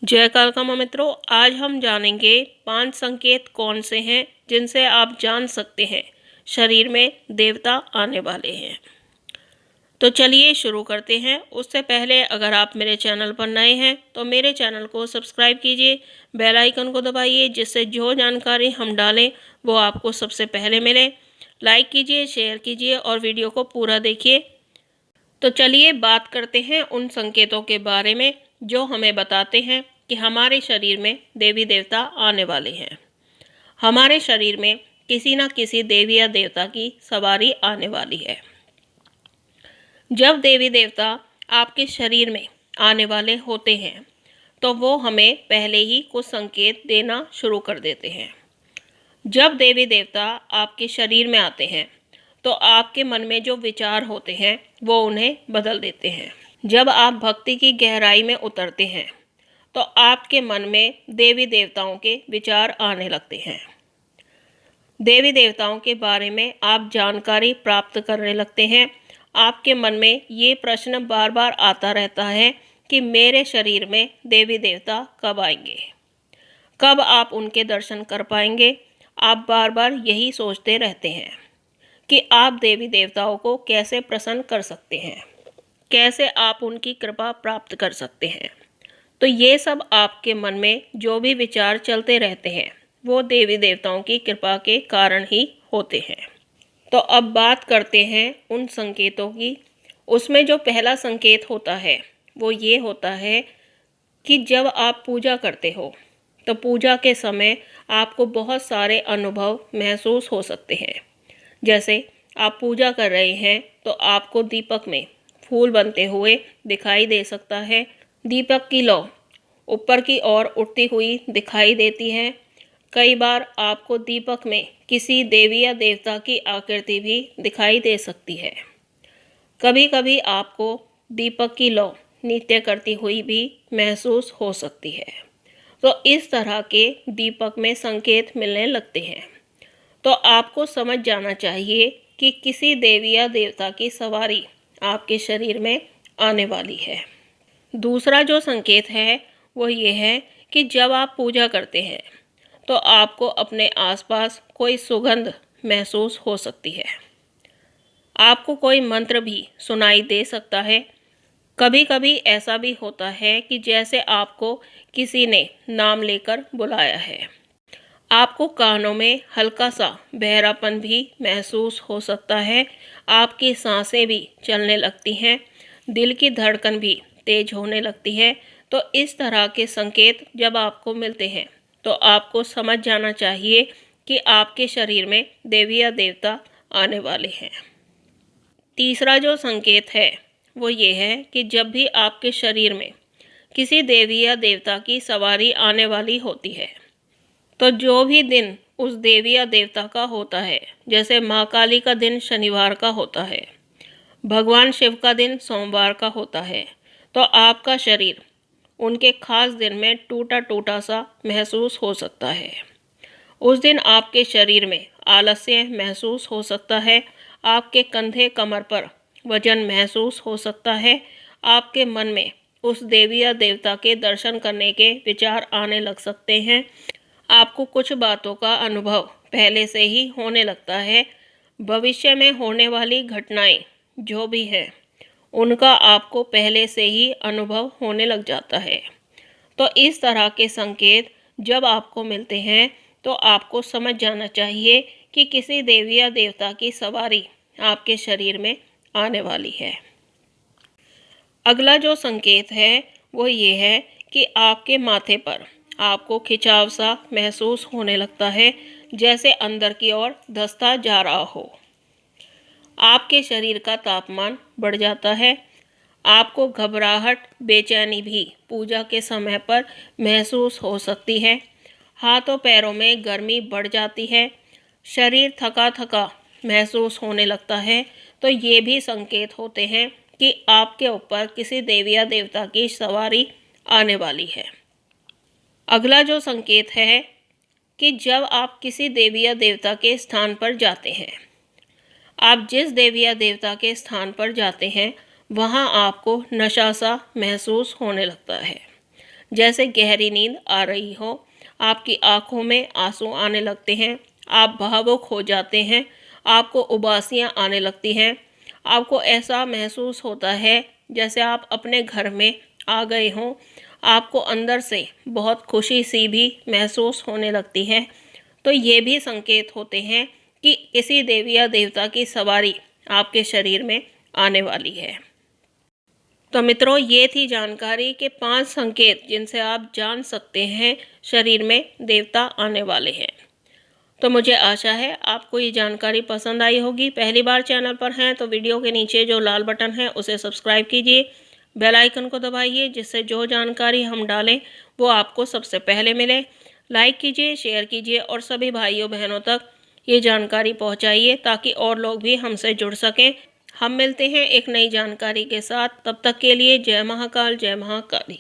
जय कालका माँ मित्रों, आज हम जानेंगे 5 संकेत कौन से हैं जिनसे आप जान सकते हैं शरीर में देवता आने वाले हैं। तो चलिए शुरू करते हैं। उससे पहले अगर आप मेरे चैनल पर नए हैं तो मेरे चैनल को सब्सक्राइब कीजिए, बेल आइकन को दबाइए जिससे जो जानकारी हम डालें वो आपको सबसे पहले मिले। लाइक कीजिए, शेयर कीजिए और वीडियो को पूरा देखिए। तो चलिए बात करते हैं उन संकेतों के बारे में जो हमें बताते हैं कि हमारे शरीर में देवी देवता आने वाले हैं। हमारे शरीर में किसी न किसी देवी या देवता की सवारी आने वाली है। जब देवी देवता आपके शरीर में आने वाले होते हैं तो वो हमें पहले ही कुछ संकेत देना शुरू कर देते हैं। जब देवी देवता आपके शरीर में आते हैं तो आपके मन में जो विचार होते हैं वो उन्हें बदल देते हैं। जब आप भक्ति की गहराई में उतरते हैं तो आपके मन में देवी देवताओं के विचार आने लगते हैं। देवी देवताओं के बारे में आप जानकारी प्राप्त करने लगते हैं। आपके मन में ये प्रश्न बार बार आता रहता है कि मेरे शरीर में देवी देवता कब आएंगे, कब आप उनके दर्शन कर पाएंगे। आप बार बार यही सोचते रहते हैं कि आप देवी देवताओं को कैसे प्रसन्न कर सकते हैं, कैसे आप उनकी कृपा प्राप्त कर सकते हैं। तो ये सब आपके मन में जो भी विचार चलते रहते हैं वो देवी देवताओं की कृपा के कारण ही होते हैं। तो अब बात करते हैं उन संकेतों की। उसमें जो पहला संकेत होता है वो ये होता है कि जब आप पूजा करते हो तो पूजा के समय आपको बहुत सारे अनुभव महसूस हो सकते हैं। जैसे आप पूजा कर रहे हैं तो आपको दीपक में फूल बनते हुए दिखाई दे सकता है। दीपक की लौ ऊपर की ओर उठती हुई दिखाई देती है। कई बार आपको दीपक में किसी देवी या देवता की आकृति भी दिखाई दे सकती है। कभी कभी आपको दीपक की लौ नृत्य करती हुई भी महसूस हो सकती है। तो इस तरह के दीपक में संकेत मिलने लगते हैं तो आपको समझ जाना चाहिए कि किसी देवी या देवता की सवारी आपके शरीर में आने वाली है। दूसरा जो संकेत है वो ये है कि जब आप पूजा करते हैं तो आपको अपने आसपास कोई सुगंध महसूस हो सकती है। आपको कोई मंत्र भी सुनाई दे सकता है। कभी कभी ऐसा भी होता है कि जैसे आपको किसी ने नाम लेकर बुलाया है। आपको कानों में हल्का सा बहरापन भी महसूस हो सकता है। आपकी सांसें भी चलने लगती हैं, दिल की धड़कन भी तेज होने लगती है। तो इस तरह के संकेत जब आपको मिलते हैं तो आपको समझ जाना चाहिए कि आपके शरीर में देवी या देवता आने वाले हैं। तीसरा जो संकेत है वो ये है कि जब भी आपके शरीर में किसी देवी या देवता की सवारी आने वाली होती है तो जो भी दिन उस देवी या देवता का होता है, जैसे माँ काली का दिन शनिवार का होता है, भगवान शिव का दिन सोमवार का होता है, तो आपका शरीर उनके खास दिन में टूटा टूटा सा महसूस हो सकता है। उस दिन आपके शरीर में आलस्य महसूस हो सकता है। आपके कंधे कमर पर वजन महसूस हो सकता है। आपके मन में उस देवी या देवता के दर्शन करने के विचार आने लग सकते हैं। आपको कुछ बातों का अनुभव पहले से ही होने लगता है। भविष्य में होने वाली घटनाएं जो भी हैं उनका आपको पहले से ही अनुभव होने लग जाता है। तो इस तरह के संकेत जब आपको मिलते हैं तो आपको समझ जाना चाहिए कि किसी देवी या देवता की सवारी आपके शरीर में आने वाली है। अगला जो संकेत है वो ये है कि आपके माथे पर आपको खिंचाव सा महसूस होने लगता है, जैसे अंदर की ओर धंसता जा रहा हो। आपके शरीर का तापमान बढ़ जाता है। आपको घबराहट, बेचैनी भी पूजा के समय पर महसूस हो सकती है। हाथों पैरों में गर्मी बढ़ जाती है। शरीर थका थका महसूस होने लगता है। तो ये भी संकेत होते हैं कि आपके ऊपर किसी देवी या देवता की सवारी आने वाली है। अगला जो संकेत है कि जब आप किसी देवी या देवता के स्थान पर जाते हैं, आप जिस देवी या देवता के स्थान पर जाते हैं वहाँ आपको नशा सा महसूस होने लगता है। जैसे गहरी नींद आ रही हो, आपकी आंखों में आंसू आने लगते हैं, आप भावुक हो जाते हैं, आपको उबासियाँ आने लगती हैं, आपको ऐसा महसूस होता है जैसे आप अपने घर में आ गए हों, आपको अंदर से बहुत खुशी सी भी महसूस होने लगती है। तो ये भी संकेत होते हैं कि किसी देवी या देवता की सवारी आपके शरीर में आने वाली है। तो मित्रों, ये थी जानकारी के 5 संकेत जिनसे आप जान सकते हैं शरीर में देवता आने वाले हैं। तो मुझे आशा है आपको ये जानकारी पसंद आई होगी। पहली बार चैनल पर हैं तो वीडियो के नीचे जो लाल बटन है उसे सब्सक्राइब कीजिए, बेल आइकन को दबाइए, जिससे जो जानकारी हम डालें वो आपको सबसे पहले मिले। लाइक कीजिए, शेयर कीजिए और सभी भाइयों बहनों तक ये जानकारी पहुंचाइए ताकि और लोग भी हमसे जुड़ सकें। हम मिलते हैं एक नई जानकारी के साथ। तब तक के लिए जय महाकाल, जय महाकाली।